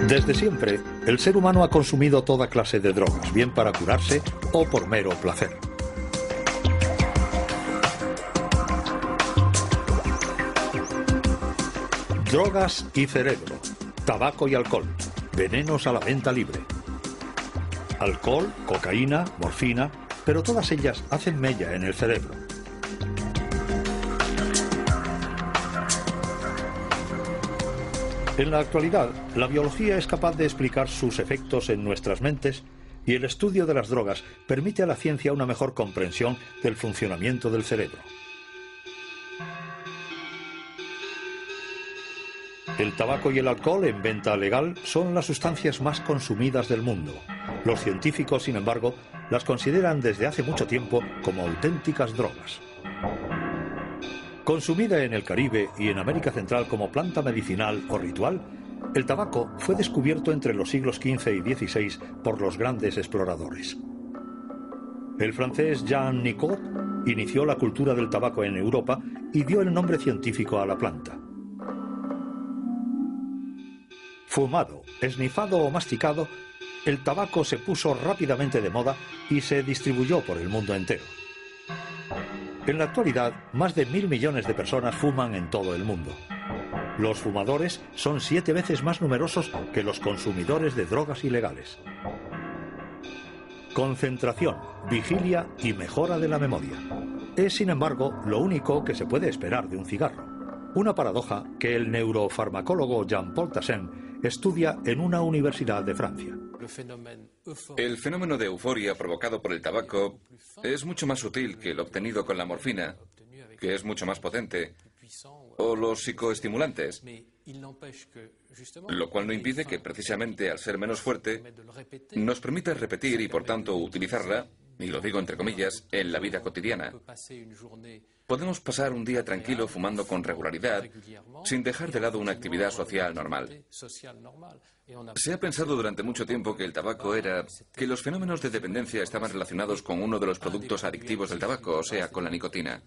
Desde siempre, el ser humano ha consumido toda clase de drogas, bien para curarse o por mero placer. Drogas y cerebro, tabaco y alcohol, venenos a la venta libre. Alcohol, cocaína, morfina, pero todas ellas hacen mella en el cerebro. En la actualidad, la biología es capaz de explicar sus efectos en nuestras mentes y el estudio de las drogas permite a la ciencia una mejor comprensión del funcionamiento del cerebro. El tabaco y el alcohol en venta legal son las sustancias más consumidas del mundo. Los científicos, sin embargo, las consideran desde hace mucho tiempo como auténticas drogas. Consumida en el Caribe y en América Central como planta medicinal o ritual, el tabaco fue descubierto entre los siglos XV y XVI por los grandes exploradores. El francés Jean Nicot inició la cultura del tabaco en Europa y dio el nombre científico a la planta. Fumado, esnifado o masticado, el tabaco se puso rápidamente de moda y se distribuyó por el mundo entero. En la actualidad, más de 1.000 millones de personas fuman en todo el mundo. Los fumadores son 7 veces más numerosos que los consumidores de drogas ilegales. Concentración, vigilia y mejora de la memoria. Es, sin embargo, lo único que se puede esperar de un cigarro. Una paradoja que el neurofarmacólogo Jean-Paul Tassin estudia en una universidad de Francia. El fenómeno de euforia provocado por el tabaco es mucho más sutil que el obtenido con la morfina, que es mucho más potente, o los psicoestimulantes, lo cual no impide que precisamente al ser menos fuerte nos permita repetir y por tanto utilizarla, y lo digo entre comillas, en la vida cotidiana. Podemos pasar un día tranquilo fumando con regularidad, sin dejar de lado una actividad social normal. Se ha pensado durante mucho tiempo que el tabaco que los fenómenos de dependencia estaban relacionados con uno de los productos adictivos del tabaco, o sea, con la nicotina.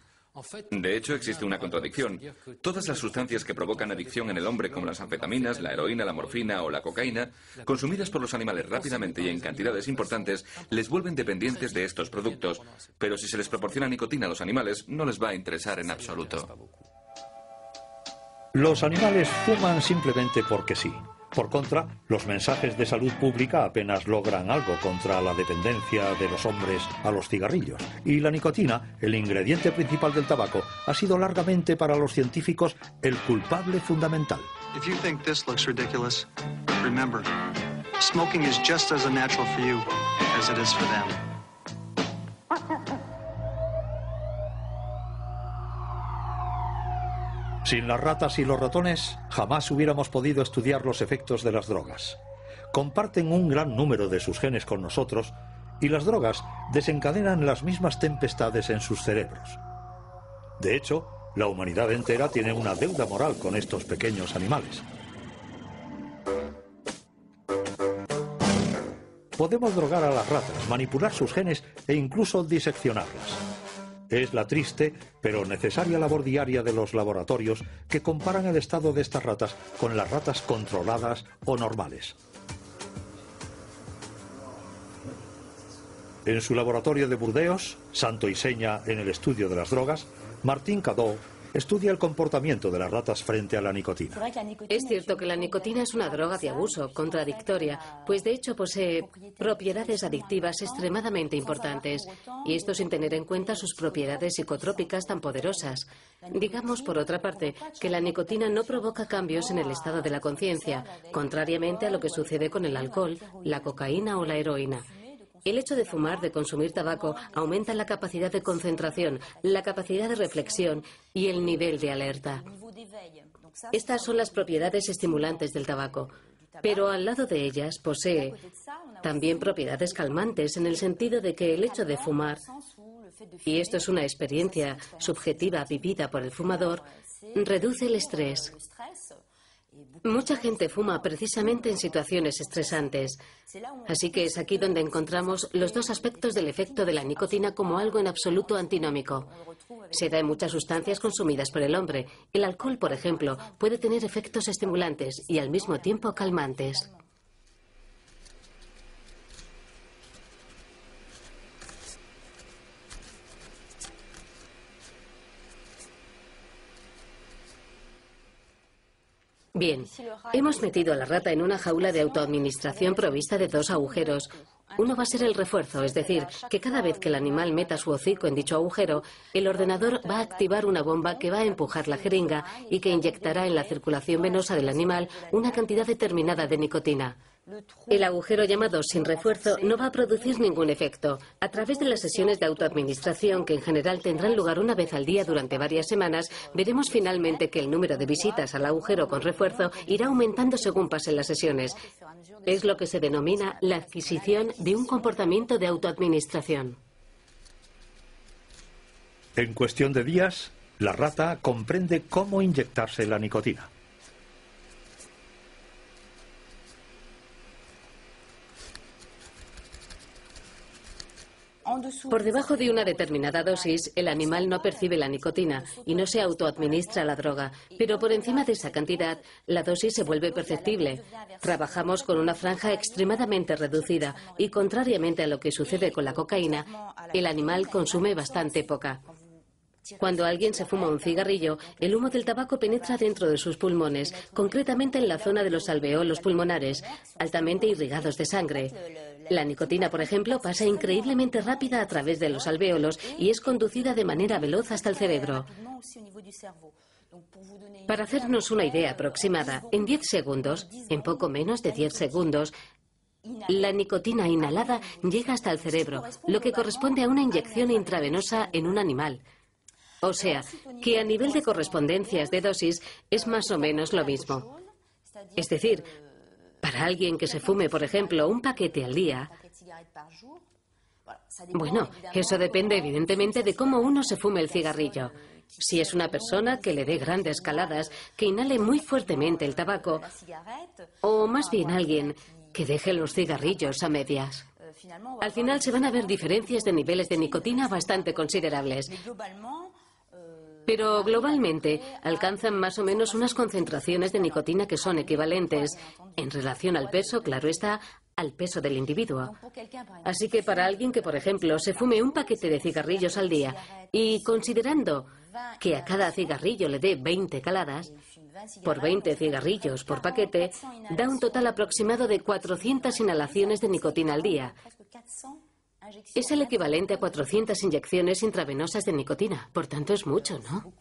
De hecho, existe una contradicción. Todas las sustancias que provocan adicción en el hombre, como las anfetaminas, la heroína, la morfina o la cocaína, consumidas por los animales rápidamente y en cantidades importantes, les vuelven dependientes de estos productos. Pero si se les proporciona nicotina a los animales, no les va a interesar en absoluto. Los animales fuman simplemente porque sí. Por contra, los mensajes de salud pública apenas logran algo contra la dependencia de los hombres a los cigarrillos. Y la nicotina, el ingrediente principal del tabaco, ha sido largamente para los científicos el culpable fundamental. If you think this looks ridiculous, remember, smoking is just as unnatural for you as it is for them. Sin las ratas y los ratones, jamás hubiéramos podido estudiar los efectos de las drogas. Comparten un gran número de sus genes con nosotros y las drogas desencadenan las mismas tempestades en sus cerebros. De hecho, la humanidad entera tiene una deuda moral con estos pequeños animales. Podemos drogar a las ratas, manipular sus genes e incluso diseccionarlas. Es la triste, pero necesaria labor diaria de los laboratorios que comparan el estado de estas ratas con las ratas controladas o normales. En su laboratorio de Burdeos, santo y seña en el estudio de las drogas, Martín Cadot estudia el comportamiento de las ratas frente a la nicotina. Es cierto que la nicotina es una droga de abuso, contradictoria, pues de hecho posee propiedades adictivas extremadamente importantes, y esto sin tener en cuenta sus propiedades psicotrópicas tan poderosas. Digamos, por otra parte, que la nicotina no provoca cambios en el estado de la conciencia, contrariamente a lo que sucede con el alcohol, la cocaína o la heroína. El hecho de fumar, de consumir tabaco, aumenta la capacidad de concentración, la capacidad de reflexión y el nivel de alerta. Estas son las propiedades estimulantes del tabaco, pero al lado de ellas posee también propiedades calmantes en el sentido de que el hecho de fumar, y esto es una experiencia subjetiva vivida por el fumador, reduce el estrés. Mucha gente fuma precisamente en situaciones estresantes, así que es aquí donde encontramos los dos aspectos del efecto de la nicotina como algo en absoluto antinómico. Se da en muchas sustancias consumidas por el hombre. El alcohol, por ejemplo, puede tener efectos estimulantes y al mismo tiempo calmantes. Bien, hemos metido a la rata en una jaula de autoadministración provista de 2 agujeros. Uno va a ser el refuerzo, es decir, que cada vez que el animal meta su hocico en dicho agujero, el ordenador va a activar una bomba que va a empujar la jeringa y que inyectará en la circulación venosa del animal una cantidad determinada de nicotina. El agujero llamado sin refuerzo no va a producir ningún efecto. A través de las sesiones de autoadministración, que en general tendrán lugar una vez al día durante varias semanas, veremos finalmente que el número de visitas al agujero con refuerzo irá aumentando según pasen las sesiones. Es lo que se denomina la adquisición de un comportamiento de autoadministración. En cuestión de días, la rata comprende cómo inyectarse la nicotina. Por debajo de una determinada dosis, el animal no percibe la nicotina y no se autoadministra la droga, pero por encima de esa cantidad, la dosis se vuelve perceptible. Trabajamos con una franja extremadamente reducida y, contrariamente a lo que sucede con la cocaína, el animal consume bastante poca. Cuando alguien se fuma un cigarrillo, el humo del tabaco penetra dentro de sus pulmones, concretamente en la zona de los alveolos pulmonares, altamente irrigados de sangre. La nicotina, por ejemplo, pasa increíblemente rápida a través de los alvéolos y es conducida de manera veloz hasta el cerebro. Para hacernos una idea aproximada, en 10 segundos, en poco menos de 10 segundos, la nicotina inhalada llega hasta el cerebro, lo que corresponde a una inyección intravenosa en un animal. O sea, que a nivel de correspondencias de dosis es más o menos lo mismo. Es decir, para alguien que se fume, por ejemplo, un paquete al día, bueno, eso depende evidentemente de cómo uno se fume el cigarrillo. Si es una persona que le dé grandes caladas, que inhale muy fuertemente el tabaco, o más bien alguien que deje los cigarrillos a medias. Al final se van a ver diferencias de niveles de nicotina bastante considerables. Pero globalmente alcanzan más o menos unas concentraciones de nicotina que son equivalentes, en relación al peso, claro está, al peso del individuo. Así que para alguien que, por ejemplo, se fume un paquete de cigarrillos al día y considerando que a cada cigarrillo le dé 20 caladas, por 20 cigarrillos por paquete, da un total aproximado de 400 inhalaciones de nicotina al día. Es el equivalente a 400 inyecciones intravenosas de nicotina. Por tanto, es mucho, ¿no?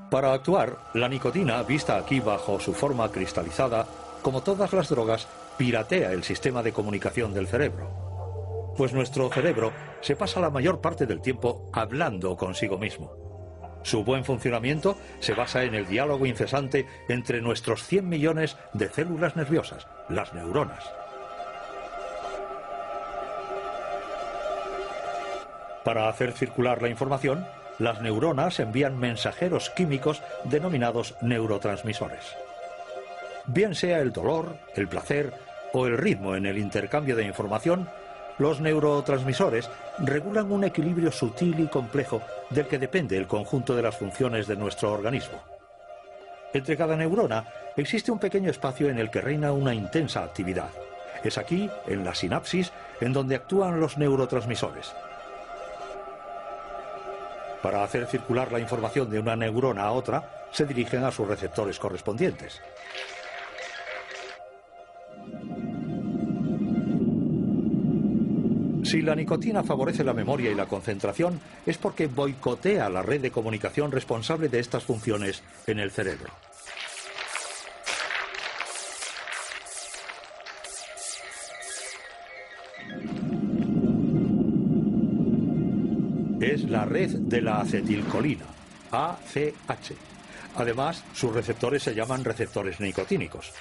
Para actuar, la nicotina, vista aquí bajo su forma cristalizada, como todas las drogas, piratea el sistema de comunicación del cerebro. Pues nuestro cerebro se pasa la mayor parte del tiempo hablando consigo mismo. Su buen funcionamiento se basa en el diálogo incesante entre nuestros 100 millones de células nerviosas, las neuronas. Para hacer circular la información, las neuronas envían mensajeros químicos denominados neurotransmisores. Bien sea el dolor, el placer o el ritmo en el intercambio de información, los neurotransmisores regulan un equilibrio sutil y complejo del que depende el conjunto de las funciones de nuestro organismo. Entre cada neurona existe un pequeño espacio en el que reina una intensa actividad. Es aquí, en la sinapsis, en donde actúan los neurotransmisores. Para hacer circular la información de una neurona a otra, se dirigen a sus receptores correspondientes. Si la nicotina favorece la memoria y la concentración, es porque boicotea la red de comunicación responsable de estas funciones en el cerebro. Es la red de la acetilcolina, ACH. Además, sus receptores se llaman receptores nicotínicos.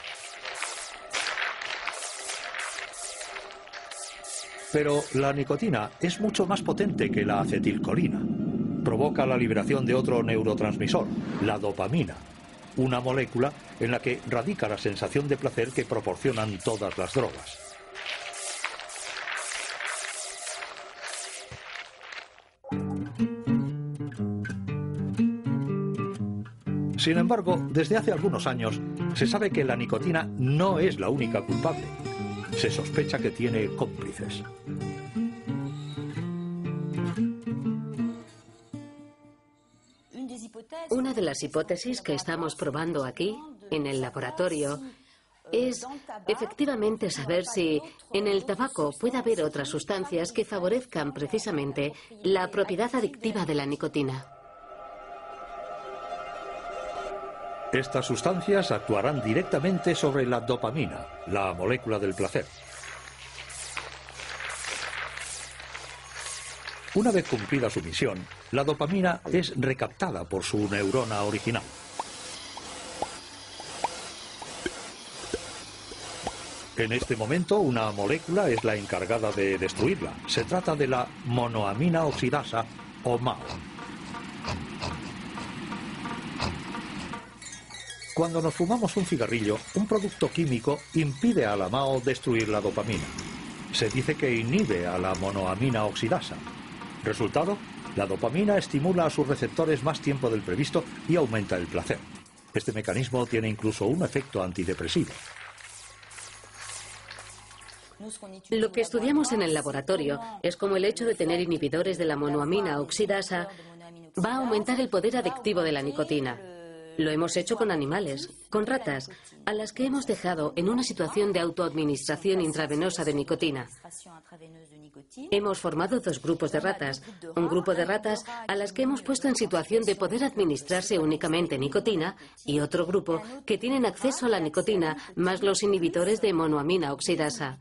Pero la nicotina es mucho más potente que la acetilcolina. Provoca la liberación de otro neurotransmisor, la dopamina, una molécula en la que radica la sensación de placer que proporcionan todas las drogas. Sin embargo, desde hace algunos años se sabe que la nicotina no es la única culpable. Se sospecha que tiene cómplices. Una de las hipótesis que estamos probando aquí, en el laboratorio, es efectivamente saber si en el tabaco puede haber otras sustancias que favorezcan precisamente la propiedad adictiva de la nicotina. Estas sustancias actuarán directamente sobre la dopamina, la molécula del placer. Una vez cumplida su misión, la dopamina es recaptada por su neurona original. En este momento, una molécula es la encargada de destruirla. Se trata de la monoamina oxidasa, o MAO. Cuando nos fumamos un cigarrillo, un producto químico impide a la MAO destruir la dopamina. Se dice que inhibe a la monoamina oxidasa. Resultado, la dopamina estimula a sus receptores más tiempo del previsto y aumenta el placer. Este mecanismo tiene incluso un efecto antidepresivo. Lo que estudiamos en el laboratorio es cómo el hecho de tener inhibidores de la monoamina oxidasa va a aumentar el poder adictivo de la nicotina. Lo hemos hecho con animales, con ratas, a las que hemos dejado en una situación de autoadministración intravenosa de nicotina. Hemos formado dos grupos de ratas. Un grupo de ratas a las que hemos puesto en situación de poder administrarse únicamente nicotina y otro grupo que tienen acceso a la nicotina más los inhibidores de monoamina oxidasa.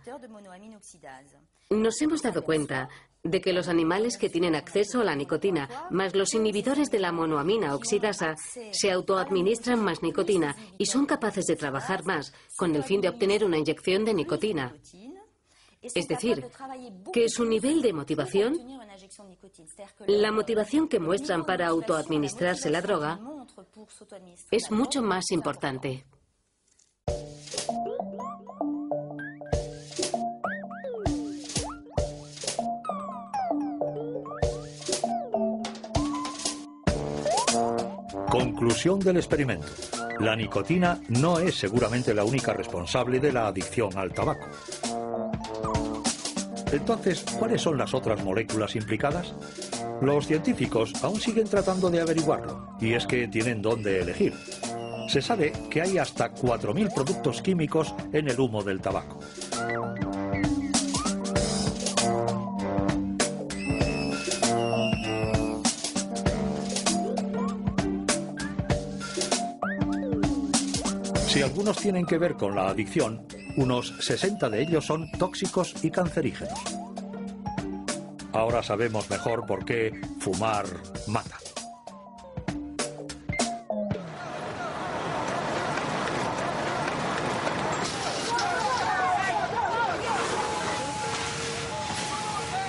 Nos hemos dado cuenta de que los animales que tienen acceso a la nicotina más los inhibidores de la monoamina oxidasa se autoadministran más nicotina y son capaces de trabajar más con el fin de obtener una inyección de nicotina. Es decir, que su nivel de motivación, la motivación que muestran para autoadministrarse la droga, es mucho más importante. Conclusión del experimento. La nicotina no es seguramente la única responsable de la adicción al tabaco. Entonces, ¿cuáles son las otras moléculas implicadas? Los científicos aún siguen tratando de averiguarlo, y es que tienen dónde elegir. Se sabe que hay hasta 4.000 productos químicos en el humo del tabaco. Si algunos tienen que ver con la adicción, unos 60 de ellos son tóxicos y cancerígenos. Ahora sabemos mejor por qué fumar mata.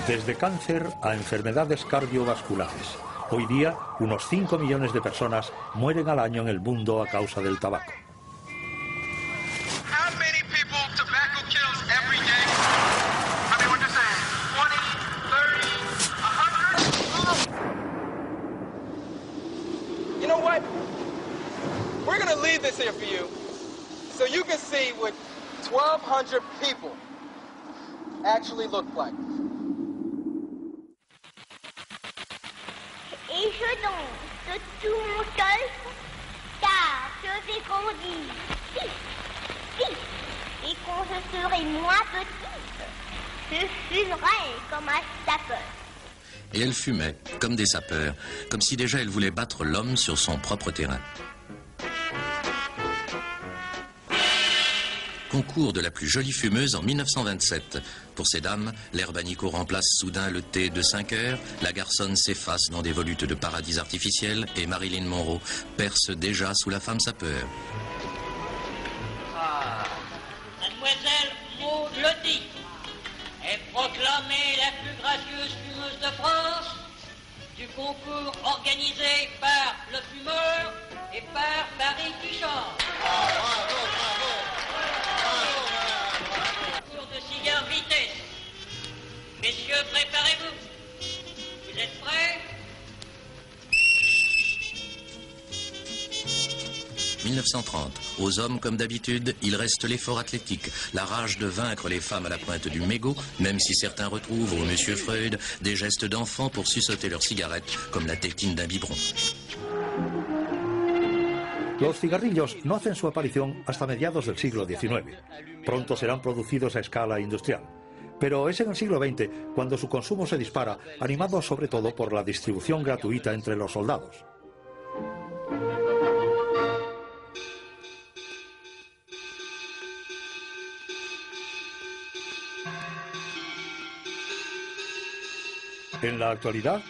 Desde cáncer a enfermedades cardiovasculares. Hoy día, unos 5 millones de personas mueren al año en el mundo a causa del tabaco. You know what? We're going to leave this here for you so you can see what 1,200 people actually look like. Et je danse de tout mon cœur, car je vais grandir. Si, si. Et quand je serai moins petite, je fumerai comme un sapeur. Et elle fumait, comme des sapeurs, comme si déjà elle voulait battre l'homme sur son propre terrain. Concours de la plus jolie fumeuse en 1927. Pour ces dames, l'herbe à Nico remplace soudain le thé de 5 heures, la garçonne s'efface dans des volutes de paradis artificiels et Marilyn Monroe perce déjà sous la femme sapeur. Mademoiselle Maud Lottie est proclamée la plus gracieuse fumeuse de France du concours organisé par le fumeur et par Paris qui chante. Concours de cigare vitesse. Messieurs, préparez-vous. Vous êtes prêts? 1930. Aux hommes, comme d'habitude, il reste l'effort athlétique, la rage de vaincre les femmes à la pointe du mégot, même si certains retrouvent au Monsieur Freud des gestes d'enfants pour suçoter leurs cigarettes, comme la tétine d'un biberon. Los cigarrillos no hacen su aparición hasta mediados del siglo XIX. Pronto serán producidos a escala industrial. Pero es en el siglo XX cuando su consumo se dispara, animado sobre todo por la distribución gratuita entre los soldados. En la actualidad,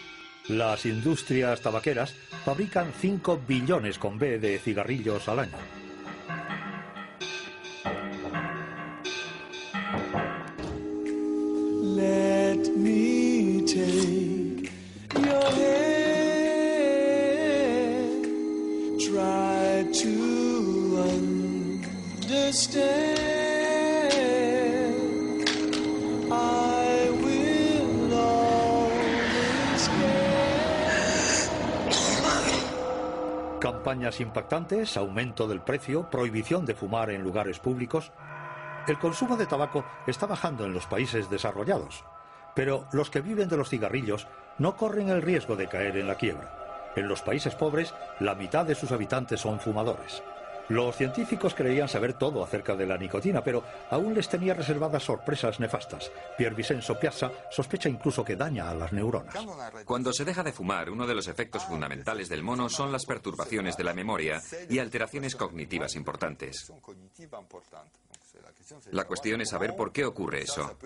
las industrias tabaqueras fabrican 5 billones con B de cigarrillos al año. Let me take your hand, try to understand. I will always care. Campañas impactantes, aumento del precio, prohibición de fumar en lugares públicos. El consumo de tabaco está bajando en los países desarrollados, pero los que viven de los cigarrillos no corren el riesgo de caer en la quiebra. En los países pobres, la mitad de sus habitantes son fumadores. Los científicos creían saber todo acerca de la nicotina, pero aún les tenía reservadas sorpresas nefastas. Pier Vincenzo Piazza sospecha incluso que daña a las neuronas. Cuando se deja de fumar, uno de los efectos fundamentales del mono son las perturbaciones de la memoria y alteraciones cognitivas importantes. La cuestión es saber por qué ocurre eso.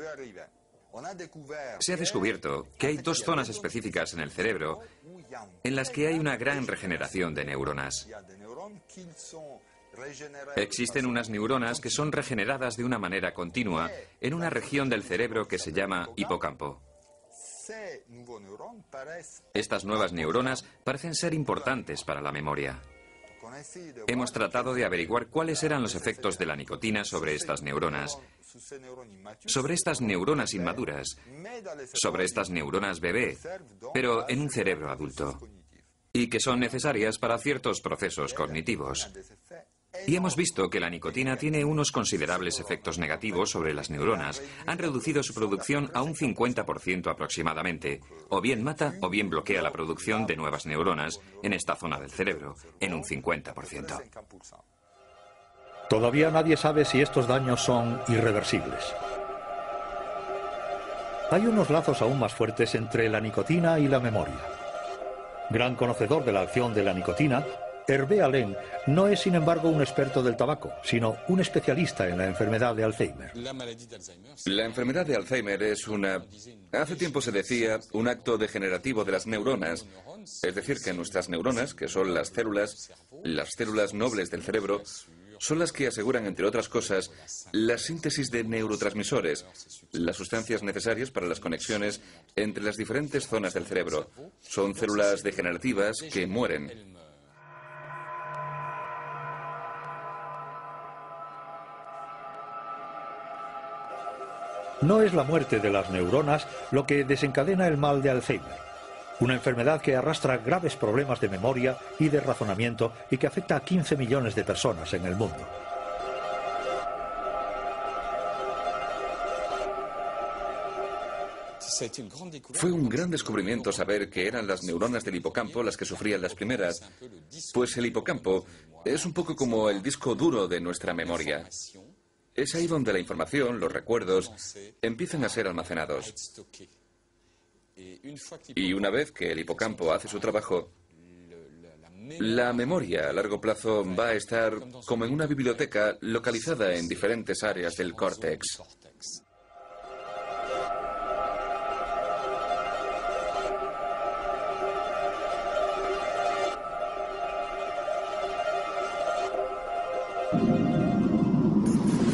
Se ha descubierto que hay 2 zonas específicas en el cerebro en las que hay una gran regeneración de neuronas. Existen unas neuronas que son regeneradas de una manera continua en una región del cerebro que se llama hipocampo. Estas nuevas neuronas parecen ser importantes para la memoria. Hemos tratado de averiguar cuáles eran los efectos de la nicotina sobre estas neuronas, sobre estas neuronas inmaduras, sobre estas neuronas bebé, pero en un cerebro adulto, y que son necesarias para ciertos procesos cognitivos. Y hemos visto que la nicotina tiene unos considerables efectos negativos sobre las neuronas. Han reducido su producción a un 50% aproximadamente. O bien mata o bien bloquea la producción de nuevas neuronas en esta zona del cerebro, en un 50%. Todavía nadie sabe si estos daños son irreversibles. Hay unos lazos aún más fuertes entre la nicotina y la memoria. Gran conocedor de la acción de la nicotina, Hervé Allen no es, sin embargo, un experto del tabaco, sino un especialista en la enfermedad de Alzheimer. La enfermedad de Alzheimer es hace tiempo se decía, un acto degenerativo de las neuronas. Es decir, que nuestras neuronas, que son las células nobles del cerebro, son las que aseguran, entre otras cosas, la síntesis de neurotransmisores, las sustancias necesarias para las conexiones entre las diferentes zonas del cerebro. Son células degenerativas que mueren. No es la muerte de las neuronas lo que desencadena el mal de Alzheimer, una enfermedad que arrastra graves problemas de memoria y de razonamiento y que afecta a 15 millones de personas en el mundo. Fue un gran descubrimiento saber que eran las neuronas del hipocampo las que sufrían las primeras, pues el hipocampo es un poco como el disco duro de nuestra memoria. Es ahí donde la información, los recuerdos, empiezan a ser almacenados. Y una vez que el hipocampo hace su trabajo, la memoria a largo plazo va a estar como en una biblioteca localizada en diferentes áreas del córtex.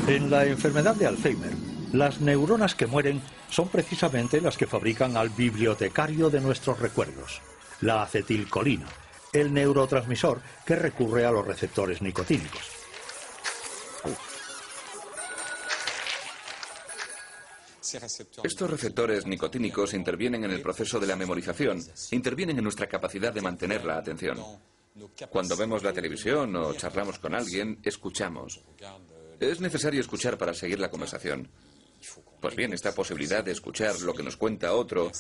En la enfermedad de Alzheimer, las neuronas que mueren son precisamente las que fabrican al bibliotecario de nuestros recuerdos, la acetilcolina, el neurotransmisor que recurre a los receptores nicotínicos. Estos receptores nicotínicos intervienen en el proceso de la memorización, intervienen en nuestra capacidad de mantener la atención. Cuando vemos la televisión o charlamos con alguien, escuchamos. Es necesario escuchar para seguir la conversación. Pues bien, esta posibilidad de escuchar lo que nos cuenta otro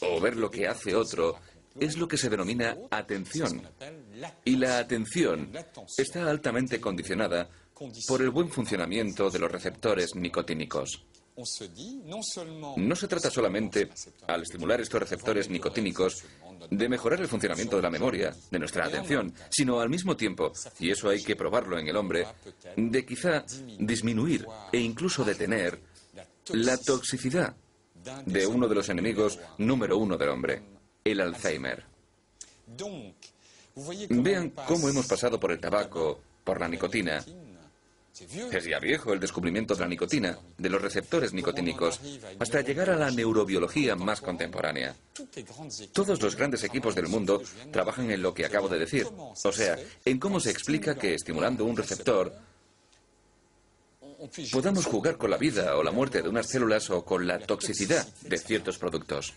o ver lo que hace otro es lo que se denomina atención. Y la atención está altamente condicionada por el buen funcionamiento de los receptores nicotínicos. No se trata solamente, al estimular estos receptores nicotínicos, de mejorar el funcionamiento de la memoria, de nuestra atención, sino al mismo tiempo, y eso hay que probarlo en el hombre, de quizá disminuir e incluso detener la toxicidad de uno de los enemigos número uno del hombre, el Alzheimer. Vean cómo hemos pasado por el tabaco, por la nicotina. Es ya viejo el descubrimiento de la nicotina, de los receptores nicotínicos, hasta llegar a la neurobiología más contemporánea. Todos los grandes equipos del mundo trabajan en lo que acabo de decir, o sea, en cómo se explica que estimulando un receptor podamos jugar con la vida o la muerte de unas células o con la toxicidad de ciertos productos.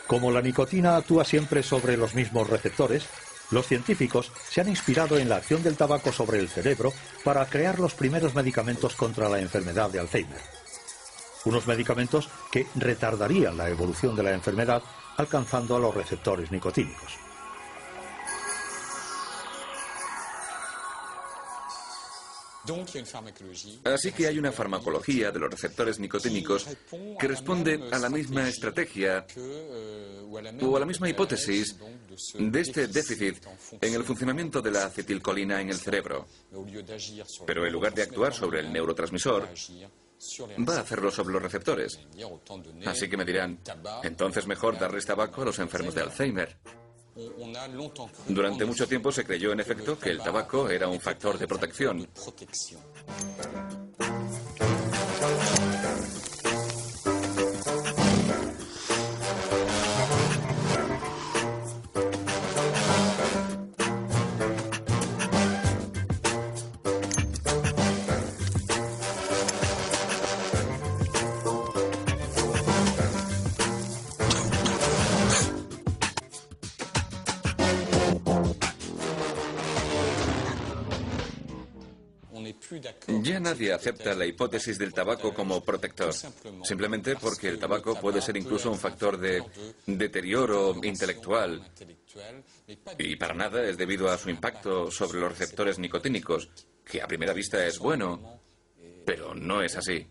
Como la nicotina actúa siempre sobre los mismos receptores, los científicos se han inspirado en la acción del tabaco sobre el cerebro para crear los primeros medicamentos contra la enfermedad de Alzheimer. Unos medicamentos que retardarían la evolución de la enfermedad alcanzando a los receptores nicotínicos. Así que hay una farmacología de los receptores nicotínicos que responde a la misma estrategia o a la misma hipótesis de este déficit en el funcionamiento de la acetilcolina en el cerebro. Pero en lugar de actuar sobre el neurotransmisor, va a hacerlo sobre los receptores. Así que me dirán, entonces mejor darles tabaco a los enfermos de Alzheimer. Durante mucho tiempo se creyó en efecto que el tabaco era un factor de protección. Ya nadie acepta la hipótesis del tabaco como protector, simplemente porque el tabaco puede ser incluso un factor de deterioro intelectual y para nada es debido a su impacto sobre los receptores nicotínicos, que a primera vista es bueno, pero no es así.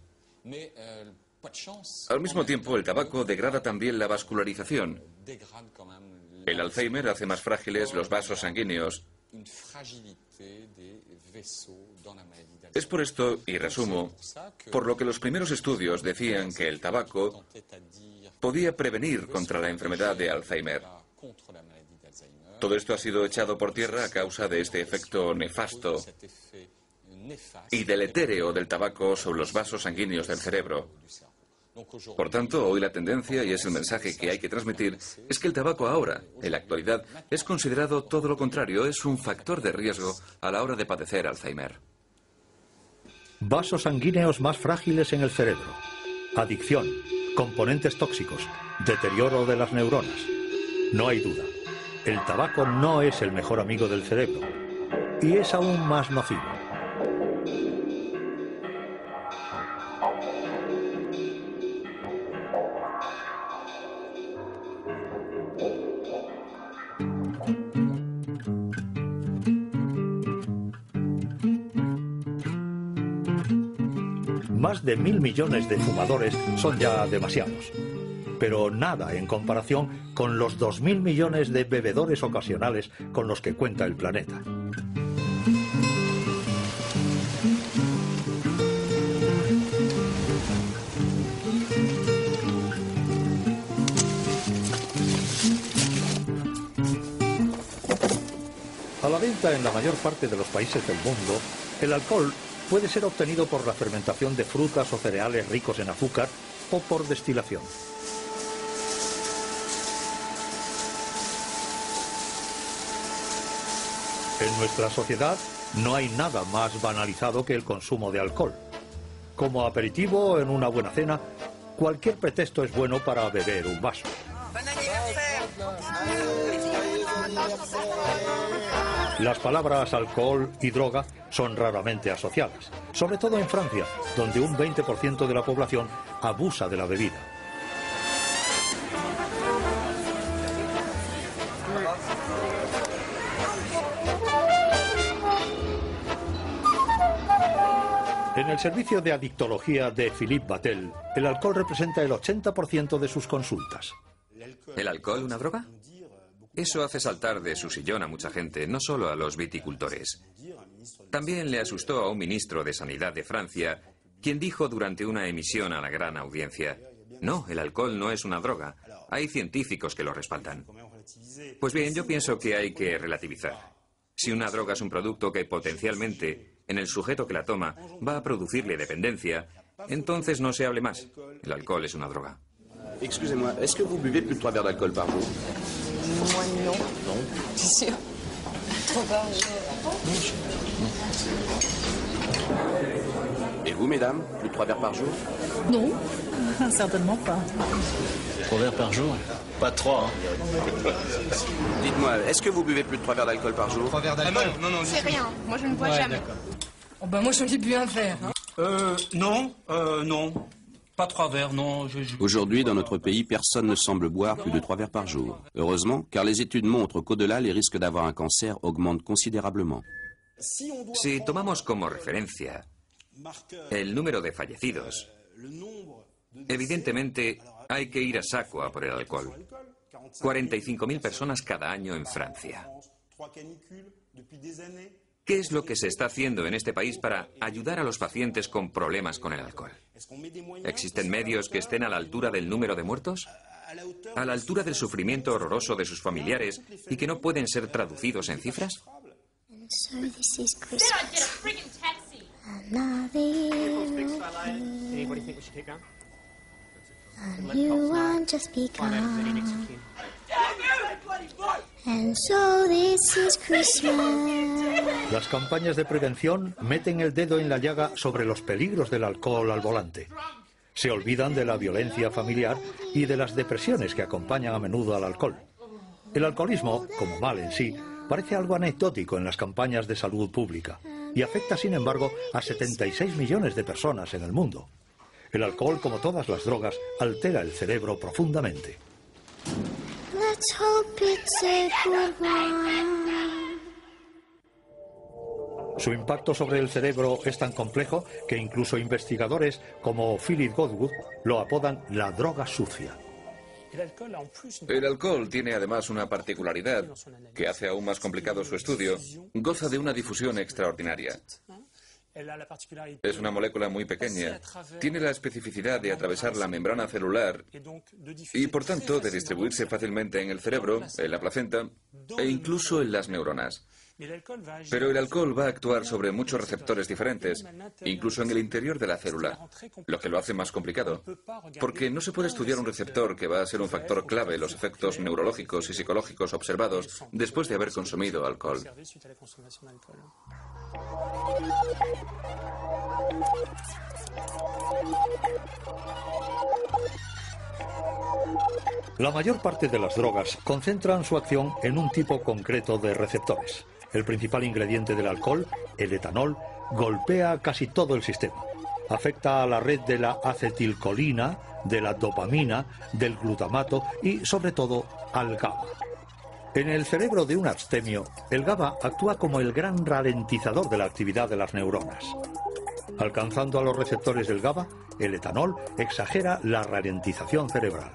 Al mismo tiempo, el tabaco degrada también la vascularización. El Alzheimer hace más frágiles los vasos sanguíneos. Es por esto, y resumo, por lo que los primeros estudios decían que el tabaco podía prevenir contra la enfermedad de Alzheimer. Todo esto ha sido echado por tierra a causa de este efecto nefasto y deletéreo del tabaco sobre los vasos sanguíneos del cerebro. Por tanto, hoy la tendencia, y es el mensaje que hay que transmitir, es que el tabaco ahora, en la actualidad, es considerado todo lo contrario, es un factor de riesgo a la hora de padecer Alzheimer. Vasos sanguíneos más frágiles en el cerebro, adicción, componentes tóxicos, deterioro de las neuronas. No hay duda, el tabaco no es el mejor amigo del cerebro y es aún más nocivo. Más de 1.000 millones de fumadores son ya demasiados, pero nada en comparación con los 2.000 millones de bebedores ocasionales con los que cuenta el planeta. A la venta en la mayor parte de los países del mundo, el alcohol puede ser obtenido por la fermentación de frutas o cereales ricos en azúcar o por destilación. En nuestra sociedad no hay nada más banalizado que el consumo de alcohol. Como aperitivo en una buena cena cualquier pretexto es bueno para beber un vaso. Las palabras alcohol y droga son raramente asociadas, sobre todo en Francia, donde un 20% de la población abusa de la bebida. En el servicio de adictología de Philippe Battel, el alcohol representa el 80% de sus consultas. ¿El alcohol una droga? Eso hace saltar de su sillón a mucha gente, no solo a los viticultores. También le asustó a un ministro de Sanidad de Francia, quien dijo durante una emisión a la gran audiencia: no, el alcohol no es una droga. Hay científicos que lo respaldan. Pues bien, yo pienso que hay que relativizar. Si una droga es un producto que potencialmente, en el sujeto que la toma, va a producirle dependencia, entonces no se hable más. El alcohol es una droga. Excusez-moi, est-ce que vous buvez plus de 3 verres d'alcool par jour? Moi, non. Non. Bien sûr. 3 par jour. Et vous, mesdames, plus de 3 verres par jour? Non, certainement pas. 3 verres par jour? Pas 3, hein. Dites-moi, est-ce que vous buvez plus de 3 verres d'alcool par jour? 3 verres d'alcool? Non, c'est rien. Moi, je ne bois jamais. Oh, bah, moi, j'en ai bu un verre. Hein. Non. Pas 3 verres, non. Aujourd'hui, dans notre pays, personne ne semble boire plus de 3 verres par jour. Heureusement, car les études montrent qu'au-delà, les risques d'avoir un cancer augmentent considérablement. Si tomamos como referencia el número de fallecidos, evidentemente hay que ir a saco a por el alcohol. 45.000 personas cada año en Francia. ¿Qué es lo que se está haciendo en este país para ayudar a los pacientes con problemas con el alcohol? ¿Existen medios que estén a la altura del número de muertos? ¿A la altura del sufrimiento horroroso de sus familiares y que no pueden ser traducidos en cifras? So this is Christmas. And you want just begun. And so this is Christmas. Las campañas de prevención meten el dedo en la llaga sobre los peligros del alcohol al volante. Se olvidan de la violencia familiar y de las depresiones que acompañan a menudo al alcohol. El alcoholismo, como mal en sí, parece algo anecdótico en las campañas de salud pública y afecta, sin embargo, a 76 millones de personas en el mundo. El alcohol, como todas las drogas, altera el cerebro profundamente. Let's hope it's a good one. Su impacto sobre el cerebro es tan complejo que incluso investigadores como Philip Godwood lo apodan la droga sucia. El alcohol tiene además una particularidad que hace aún más complicado su estudio. Goza de una difusión extraordinaria. Es una molécula muy pequeña. Tiene la especificidad de atravesar la membrana celular y, por tanto, de distribuirse fácilmente en el cerebro, en la placenta e incluso en las neuronas. Pero el alcohol va a actuar sobre muchos receptores diferentes, incluso en el interior de la célula, lo que lo hace más complicado, porque no se puede estudiar un receptor que va a ser un factor clave en los efectos neurológicos y psicológicos observados después de haber consumido alcohol. La mayor parte de las drogas concentran su acción en un tipo concreto de receptores. El principal ingrediente del alcohol, el etanol, golpea casi todo el sistema. Afecta a la red de la acetilcolina, de la dopamina, del glutamato y, sobre todo, al GABA. En el cerebro de un abstemio, el GABA actúa como el gran ralentizador de la actividad de las neuronas. Alcanzando a los receptores del GABA, el etanol exagera la ralentización cerebral.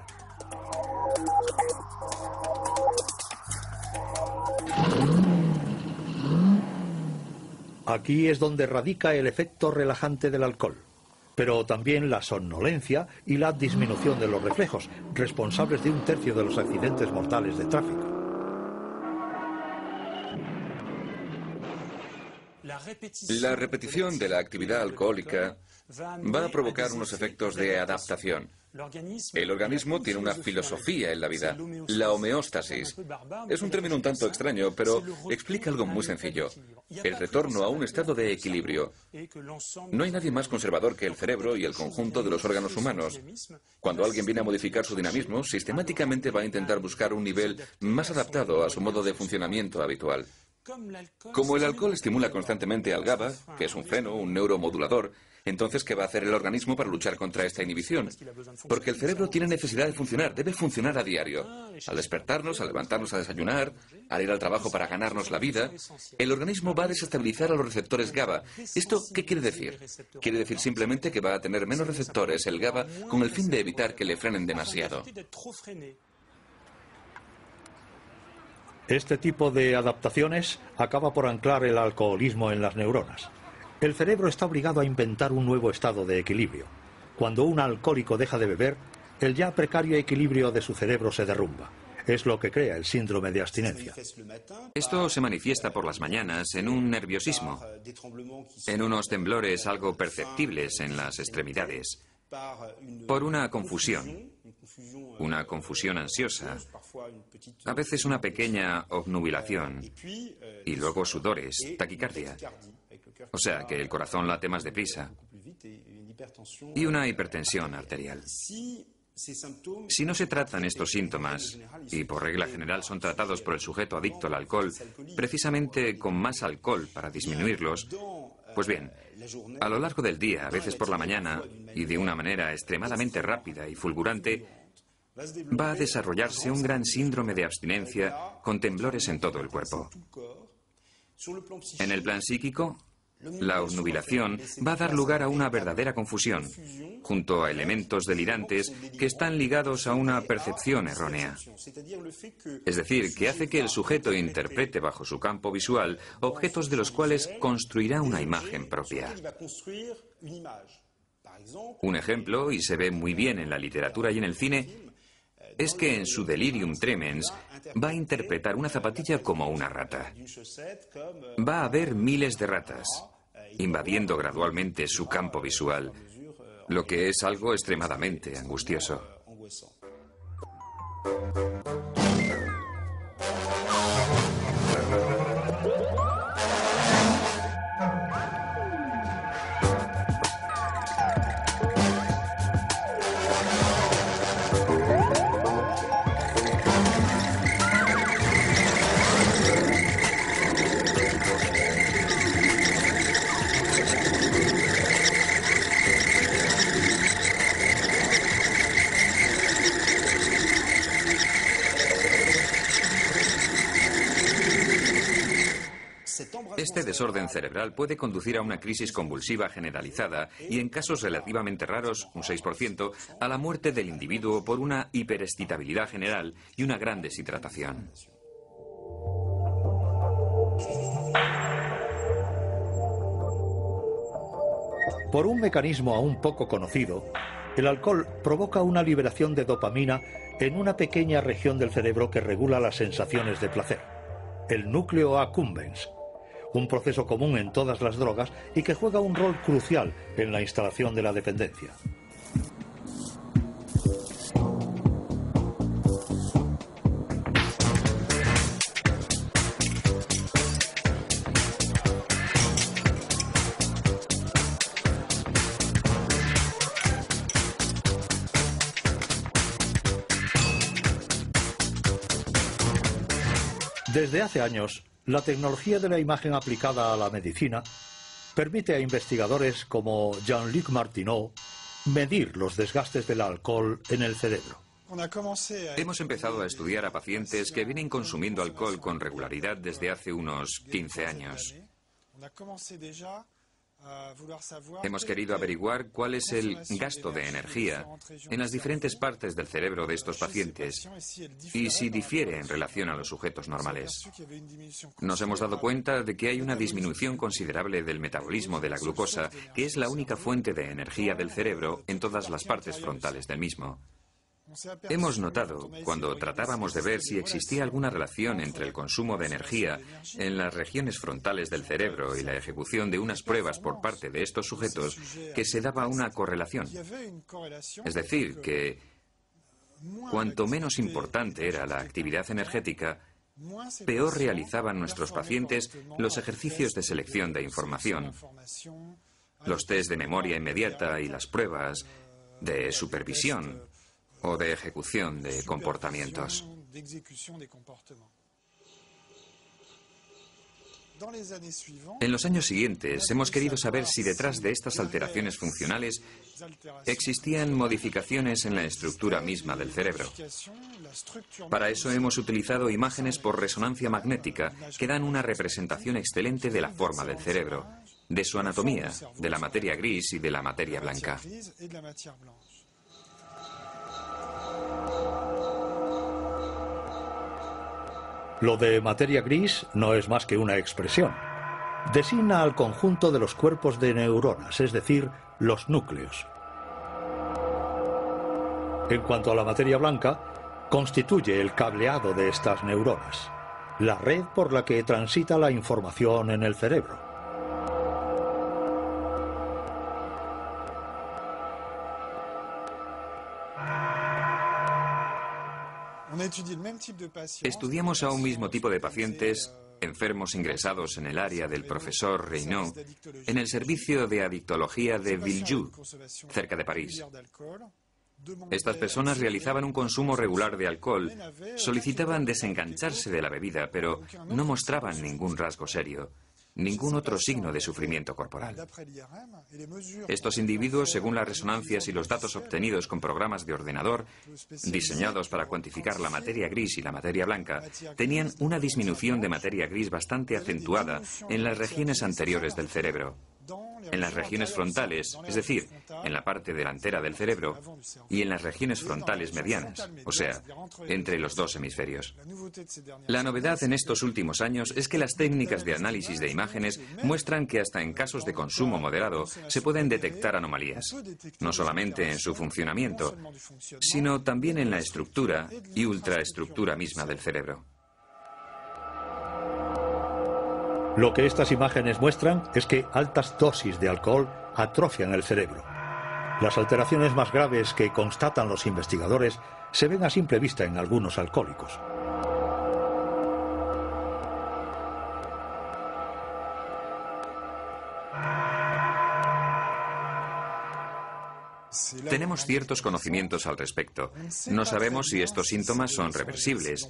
Aquí es donde radica el efecto relajante del alcohol, pero también la somnolencia y la disminución de los reflejos, responsables de 1/3 de los accidentes mortales de tráfico. La repetición de la actividad alcohólica va a provocar unos efectos de adaptación. El organismo tiene una filosofía en la vida, la homeostasis. Es un término un tanto extraño, pero explica algo muy sencillo. El retorno a un estado de equilibrio. No hay nadie más conservador que el cerebro y el conjunto de los órganos humanos. Cuando alguien viene a modificar su dinamismo, sistemáticamente va a intentar buscar un nivel más adaptado a su modo de funcionamiento habitual. Como el alcohol estimula constantemente al GABA, que es un freno, un neuromodulador, entonces, ¿qué va a hacer el organismo para luchar contra esta inhibición? Porque el cerebro tiene necesidad de funcionar, debe funcionar a diario. Al despertarnos, al levantarnos a desayunar, al ir al trabajo para ganarnos la vida, el organismo va a desestabilizar a los receptores GABA. ¿Esto qué quiere decir? Quiere decir simplemente que va a tener menos receptores el GABA con el fin de evitar que le frenen demasiado. Este tipo de adaptaciones acaba por anclar el alcoholismo en las neuronas. El cerebro está obligado a inventar un nuevo estado de equilibrio. Cuando un alcohólico deja de beber, el ya precario equilibrio de su cerebro se derrumba. Es lo que crea el síndrome de abstinencia. Esto se manifiesta por las mañanas en un nerviosismo, en unos temblores algo perceptibles en las extremidades, por una confusión ansiosa, a veces una pequeña obnubilación y luego sudores, taquicardia. O sea, que el corazón late más deprisa y una hipertensión arterial. Si no se tratan estos síntomas, y por regla general son tratados por el sujeto adicto al alcohol, precisamente con más alcohol para disminuirlos, pues bien, a lo largo del día, a veces por la mañana, y de una manera extremadamente rápida y fulgurante, va a desarrollarse un gran síndrome de abstinencia con temblores en todo el cuerpo. En el plan psíquico, la obnubilación va a dar lugar a una verdadera confusión, junto a elementos delirantes que están ligados a una percepción errónea. Es decir, que hace que el sujeto interprete bajo su campo visual objetos de los cuales construirá una imagen propia. Un ejemplo, y se ve muy bien en la literatura y en el cine, es que en su delirium tremens va a interpretar una zapatilla como una rata. Va a haber miles de ratas, invadiendo gradualmente su campo visual, lo que es algo extremadamente angustioso. Este desorden cerebral puede conducir a una crisis convulsiva generalizada y, en casos relativamente raros, un 6%, a la muerte del individuo por una hiperexcitabilidad general y una gran deshidratación. Por un mecanismo aún poco conocido, el alcohol provoca una liberación de dopamina en una pequeña región del cerebro que regula las sensaciones de placer, el núcleo accumbens, un proceso común en todas las drogas y que juega un rol crucial en la instalación de la dependencia. Desde hace años, la tecnología de la imagen aplicada a la medicina permite a investigadores como Jean-Luc Martineau medir los desgastes del alcohol en el cerebro. Hemos empezado a estudiar a pacientes que vienen consumiendo alcohol con regularidad desde hace unos 15 años. Hemos querido averiguar cuál es el gasto de energía en las diferentes partes del cerebro de estos pacientes y si difiere en relación a los sujetos normales. Nos hemos dado cuenta de que hay una disminución considerable del metabolismo de la glucosa, que es la única fuente de energía del cerebro en todas las partes frontales del mismo. Hemos notado, cuando tratábamos de ver si existía alguna relación entre el consumo de energía en las regiones frontales del cerebro y la ejecución de unas pruebas por parte de estos sujetos, que se daba una correlación. Es decir, que cuanto menos importante era la actividad energética, peor realizaban nuestros pacientes los ejercicios de selección de información, los test de memoria inmediata y las pruebas de supervisión o de ejecución de comportamientos. En los años siguientes hemos querido saber si detrás de estas alteraciones funcionales existían modificaciones en la estructura misma del cerebro. Para eso hemos utilizado imágenes por resonancia magnética que dan una representación excelente de la forma del cerebro, de su anatomía, de la materia gris y de la materia blanca. Lo de materia gris no es más que una expresión. Designa al conjunto de los cuerpos de neuronas, es decir, los núcleos. En cuanto a la materia blanca, constituye el cableado de estas neuronas, la red por la que transita la información en el cerebro. Estudiamos a un mismo tipo de pacientes enfermos ingresados en el área del profesor Reynaud en el servicio de adictología de Villejuif, cerca de París. Estas personas realizaban un consumo regular de alcohol, solicitaban desengancharse de la bebida, pero no mostraban ningún rasgo serio, ningún otro signo de sufrimiento corporal. Estos individuos, según las resonancias y los datos obtenidos con programas de ordenador diseñados para cuantificar la materia gris y la materia blanca, tenían una disminución de materia gris bastante acentuada en las regiones anteriores del cerebro, en las regiones frontales, es decir, en la parte delantera del cerebro, y en las regiones frontales medianas, o sea, entre los dos hemisferios. La novedad en estos últimos años es que las técnicas de análisis de imágenes muestran que hasta en casos de consumo moderado se pueden detectar anomalías, no solamente en su funcionamiento, sino también en la estructura y ultraestructura misma del cerebro. Lo que estas imágenes muestran es que altas dosis de alcohol atrofian el cerebro. Las alteraciones más graves que constatan los investigadores se ven a simple vista en algunos alcohólicos. Tenemos ciertos conocimientos al respecto. No sabemos si estos síntomas son reversibles.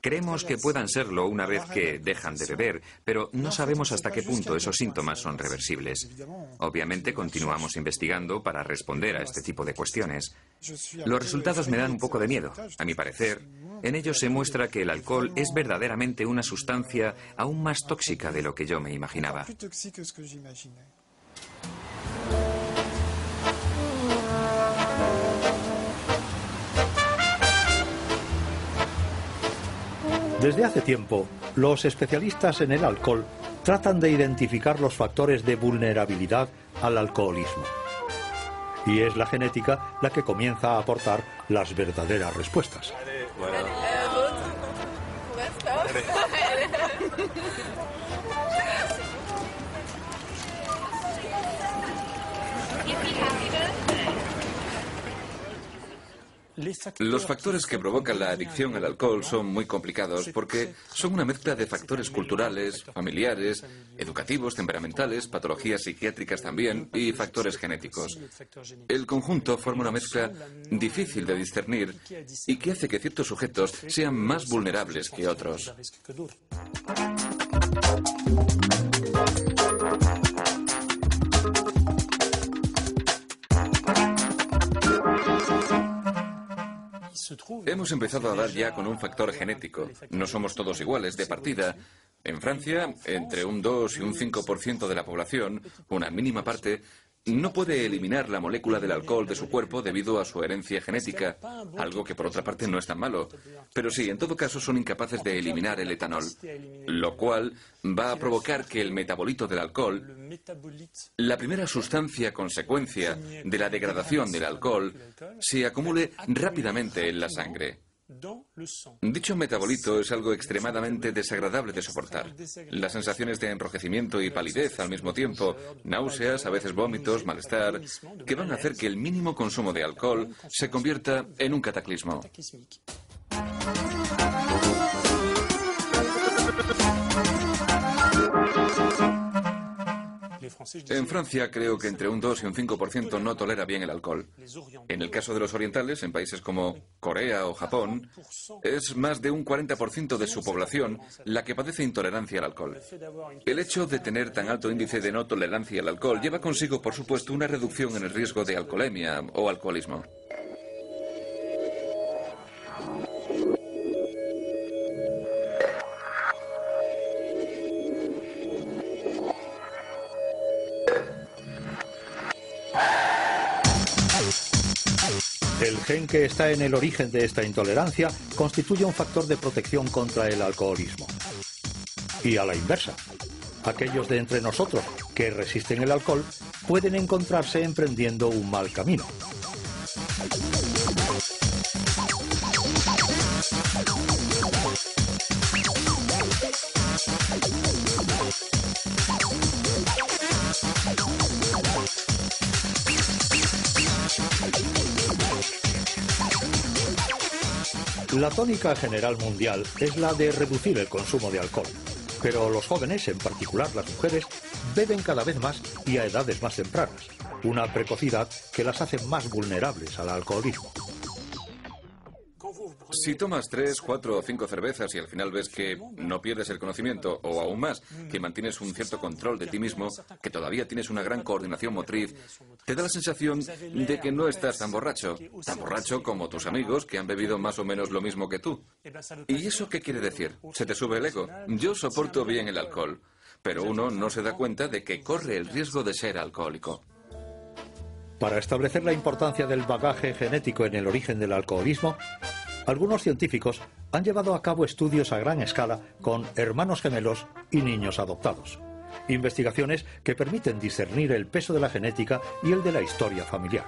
Creemos que puedan serlo una vez que dejan de beber, pero no sabemos hasta qué punto esos síntomas son reversibles. Obviamente continuamos investigando para responder a este tipo de cuestiones. Los resultados me dan un poco de miedo. A mi parecer, en ellos se muestra que el alcohol es verdaderamente una sustancia aún más tóxica de lo que yo me imaginaba. Desde hace tiempo, los especialistas en el alcohol tratan de identificar los factores de vulnerabilidad al alcoholismo. Y es la genética la que comienza a aportar las verdaderas respuestas. Los factores que provocan la adicción al alcohol son muy complicados porque son una mezcla de factores culturales, familiares, educativos, temperamentales, patologías psiquiátricas también y factores genéticos. El conjunto forma una mezcla difícil de discernir y que hace que ciertos sujetos sean más vulnerables que otros. Hemos empezado a dar ya con un factor genético. No somos todos iguales de partida. En Francia, entre un 2 y un 5% de la población, una mínima parte, no puede eliminar la molécula del alcohol de su cuerpo debido a su herencia genética, algo que por otra parte no es tan malo. Pero sí, en todo caso son incapaces de eliminar el etanol, lo cual va a provocar que el metabolito del alcohol, la primera sustancia consecuencia de la degradación del alcohol, se acumule rápidamente en la sangre. Dicho metabolito es algo extremadamente desagradable de soportar. Las sensaciones de enrojecimiento y palidez al mismo tiempo, náuseas, a veces vómitos, malestar, que van a hacer que el mínimo consumo de alcohol se convierta en un cataclismo. En Francia creo que entre un 2 y un 5% no tolera bien el alcohol. En el caso de los orientales, en países como Corea o Japón, es más de un 40% de su población la que padece intolerancia al alcohol. El hecho de tener tan alto índice de no tolerancia al alcohol lleva consigo, por supuesto, una reducción en el riesgo de alcoholemia o alcoholismo. El gen que está en el origen de esta intolerancia constituye un factor de protección contra el alcoholismo. Y a la inversa, aquellos de entre nosotros que resisten el alcohol pueden encontrarse emprendiendo un mal camino. La tónica general mundial es la de reducir el consumo de alcohol, pero los jóvenes, en particular las mujeres, beben cada vez más y a edades más tempranas, una precocidad que las hace más vulnerables al alcoholismo. Si tomas 3, 4 o 5 cervezas y al final ves que no pierdes el conocimiento, o aún más, que mantienes un cierto control de ti mismo, que todavía tienes una gran coordinación motriz, te da la sensación de que no estás tan borracho como tus amigos que han bebido más o menos lo mismo que tú. ¿Y eso qué quiere decir? ¿Se te sube el ego? Yo soporto bien el alcohol, pero uno no se da cuenta de que corre el riesgo de ser alcohólico. Para establecer la importancia del bagaje genético en el origen del alcoholismo, algunos científicos han llevado a cabo estudios a gran escala con hermanos gemelos y niños adoptados. Investigaciones que permiten discernir el peso de la genética y el de la historia familiar.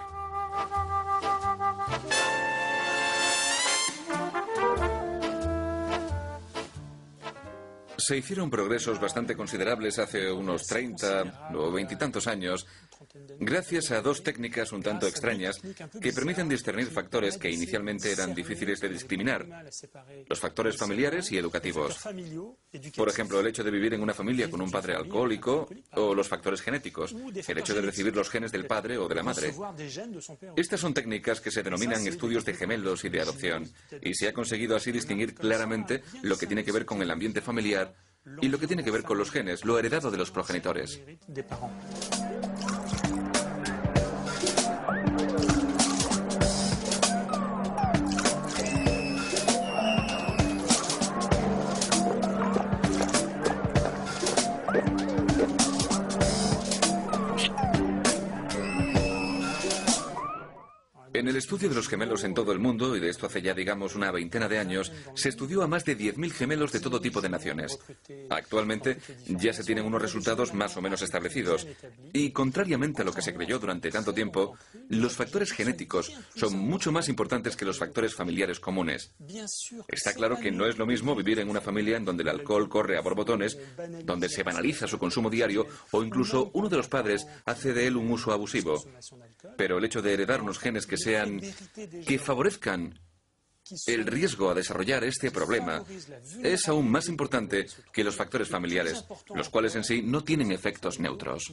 Se hicieron progresos bastante considerables hace unos 30 o 20 y tantos años, gracias a dos técnicas un tanto extrañas que permiten discernir factores que inicialmente eran difíciles de discriminar: los factores familiares y educativos. Por ejemplo, el hecho de vivir en una familia con un padre alcohólico, o los factores genéticos, el hecho de recibir los genes del padre o de la madre. Estas son técnicas que se denominan estudios de gemelos y de adopción, y se ha conseguido así distinguir claramente lo que tiene que ver con el ambiente familiar y lo que tiene que ver con los genes, lo heredado de los progenitores. En el estudio de los gemelos en todo el mundo, y de esto hace ya digamos una veintena de años, se estudió a más de 10.000 gemelos de todo tipo de naciones. Actualmente ya se tienen unos resultados más o menos establecidos. Y contrariamente a lo que se creyó durante tanto tiempo, los factores genéticos son mucho más importantes que los factores familiares comunes. Está claro que no es lo mismo vivir en una familia en donde el alcohol corre a borbotones, donde se banaliza su consumo diario, o incluso uno de los padres hace de él un uso abusivo. Pero el hecho de heredar unos genes que favorezcan el riesgo a desarrollar este problema es aún más importante que los factores familiares, los cuales en sí no tienen efectos neutros.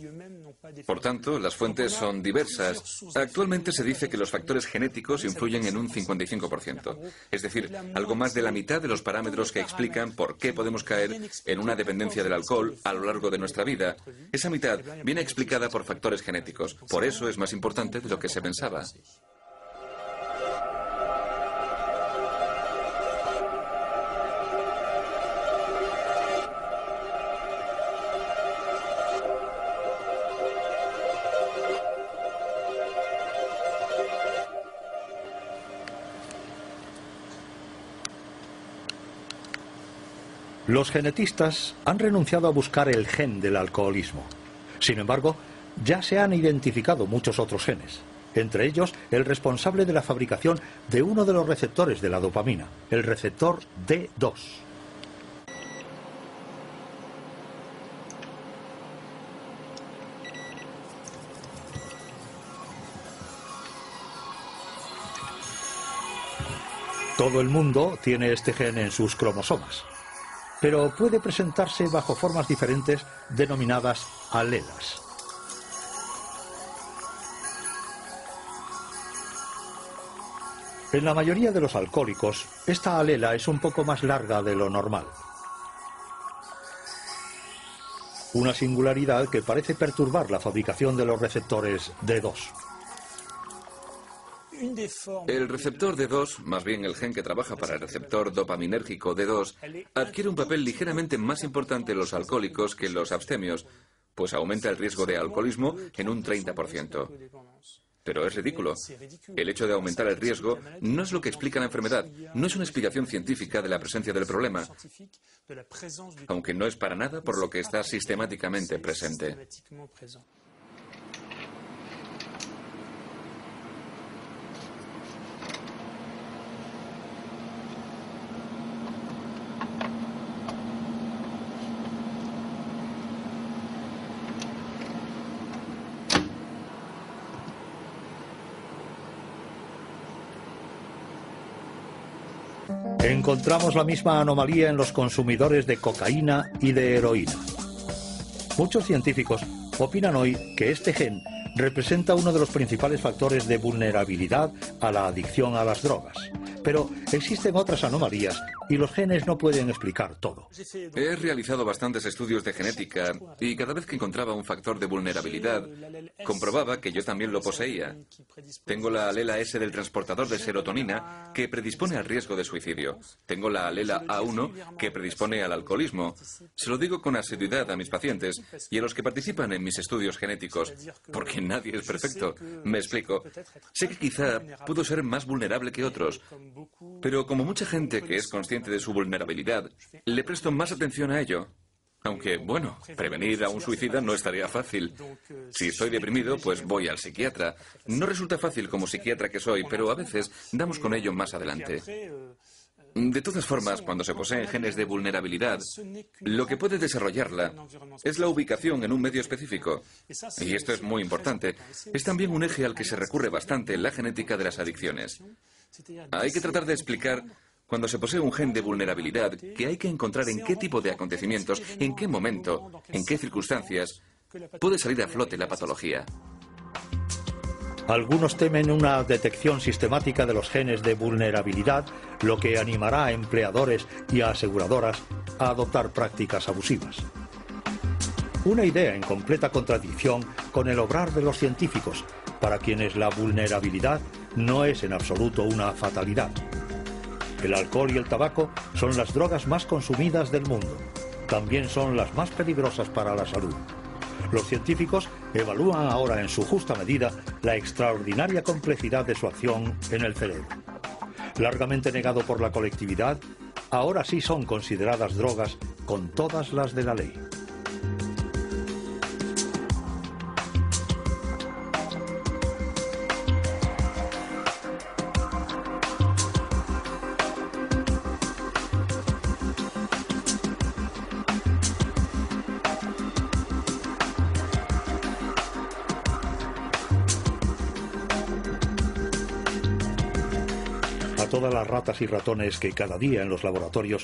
Por tanto, las fuentes son diversas. Actualmente se dice que los factores genéticos influyen en un 55%, es decir, algo más de la mitad de los parámetros que explican por qué podemos caer en una dependencia del alcohol a lo largo de nuestra vida. Esa mitad viene explicada por factores genéticos. Por eso es más importante de lo que se pensaba. Los genetistas han renunciado a buscar el gen del alcoholismo. Sin embargo, ya se han identificado muchos otros genes, entre ellos el responsable de la fabricación de uno de los receptores de la dopamina, el receptor D2. Todo el mundo tiene este gen en sus cromosomas, pero puede presentarse bajo formas diferentes denominadas alelas. En la mayoría de los alcohólicos, esta alela es un poco más larga de lo normal. Una singularidad que parece perturbar la fabricación de los receptores D2. El receptor D2, más bien el gen que trabaja para el receptor dopaminérgico D2, adquiere un papel ligeramente más importante en los alcohólicos que en los abstemios, pues aumenta el riesgo de alcoholismo en un 30%. Pero es ridículo. El hecho de aumentar el riesgo no es lo que explica la enfermedad, no es una explicación científica de la presencia del problema, aunque no es para nada por lo que está sistemáticamente presente. Encontramos la misma anomalía en los consumidores de cocaína y de heroína. Muchos científicos opinan hoy que este gen representa uno de los principales factores de vulnerabilidad a la adicción a las drogas. Pero existen otras anomalías y los genes no pueden explicar todo. He realizado bastantes estudios de genética y cada vez que encontraba un factor de vulnerabilidad, comprobaba que yo también lo poseía. Tengo la alela S del transportador de serotonina que predispone al riesgo de suicidio. Tengo la alela A1 que predispone al alcoholismo. Se lo digo con asiduidad a mis pacientes y a los que participan en mis estudios genéticos, porque nadie es perfecto. Me explico. Sé que quizá puedo ser más vulnerable que otros, pero como mucha gente que es consciente de su vulnerabilidad, le presto más atención a ello. Aunque, bueno, prevenir a un suicida no estaría fácil. Si estoy deprimido, pues voy al psiquiatra. No resulta fácil como psiquiatra que soy, pero a veces damos con ello más adelante. De todas formas, cuando se poseen genes de vulnerabilidad, lo que puede desarrollarla es la ubicación en un medio específico. Y esto es muy importante. Es también un eje al que se recurre bastante en la genética de las adicciones. Hay que tratar de explicar, cuando se posee un gen de vulnerabilidad, que hay que encontrar en qué tipo de acontecimientos, en qué momento, en qué circunstancias, puede salir a flote la patología. Algunos temen una detección sistemática de los genes de vulnerabilidad, lo que animará a empleadores y a aseguradoras a adoptar prácticas abusivas. Una idea en completa contradicción con el obrar de los científicos, para quienes la vulnerabilidad no es en absoluto una fatalidad. El alcohol y el tabaco son las drogas más consumidas del mundo. También son las más peligrosas para la salud. Los científicos evalúan ahora en su justa medida la extraordinaria complejidad de su acción en el cerebro. Largamente negado por la colectividad, ahora sí son consideradas drogas con todas las de la ley. Todas las ratas y ratones que cada día en los laboratorios